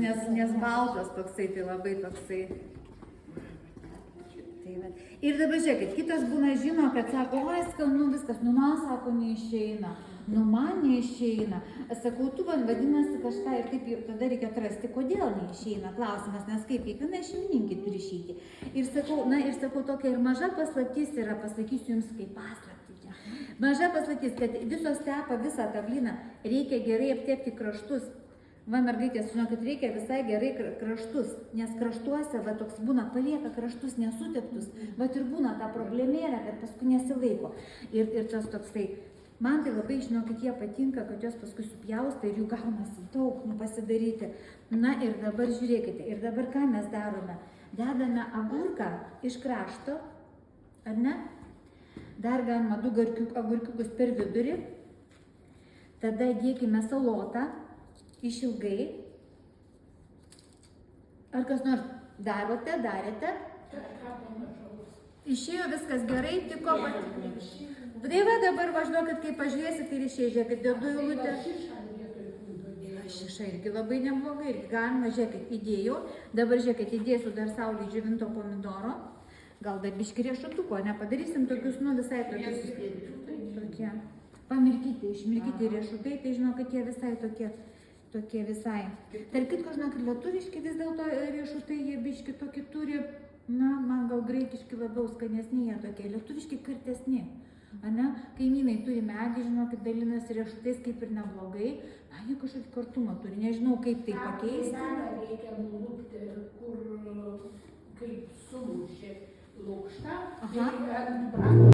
Nes baltas toksai, tai labai toksai. Tai va. Ir dabar žiūrėkit, kitas būna žino, kad sako, oi, skanu viskas, nu man sako neišeina, nu man neišeina. Aš sakau, tu vadinasi kažką ir taip jau tada reikia atrasti, kodėl neišeina klausimas, nes kaip kiekviena šeimininkė turi išeiti. Ir sakau, tokia ir maža paslaptis yra, pasakysiu jums kaip paslaptį. Maža paslaptis, kad visos tepa visą tą blyną, reikia gerai aptepti kraštus. Va, mergaitės, žinokit, reikia visai gerai kraštus, nes kraštuose, va, toks būna, palieka kraštus nesuteptus, va, ir būna ta problemėlė, kad paskui nesilaiko. Ir tas toksai, man tai labai, žinokit, jie patinka, kad jos paskui supjausta ir jų gaunasi daug, pasidaryti. Na ir dabar žiūrėkite, ir dabar ką mes darome? Dedame agurką iš krašto, ar ne? Dar galima 2 agurkiukus per vidurį, tada dėkime salotą, išilgai. Ar kas nors darėte? Išėjo viskas gerai, tiko pat. Tai va dabar važduokit, kai pažiūrėsit ir išėjo, žiūrėkit, dedu eilutę. Šiša irgi labai neblogai, irgi galima, žiūrėkit, įdėjau. Dabar žiūrėkit, įdėsiu dar saulį džiovinto pomidoro. Gal dar biškį riešutuko, nepadarysim tokius, nu visai tokius. Tokie. Pamirkyti, išmirkyti riešutai, tai žinau, kad jie visai tokie visai. Tarp kitko, žinokit, lietuviški vis dėlto riešutai, jie biški tokį turi, na, man gal graikiški labiau skanesni jie tokie, lietuviški kartesni. Ane? Kaimynai turi medį, žinokit, dalinasi riešutais kaip ir neblogai, na, jie kažkokį kartumą turi, nežinau kaip tai pakeisti. Dar reikia nulupti, kur kaip sumušė lukštą.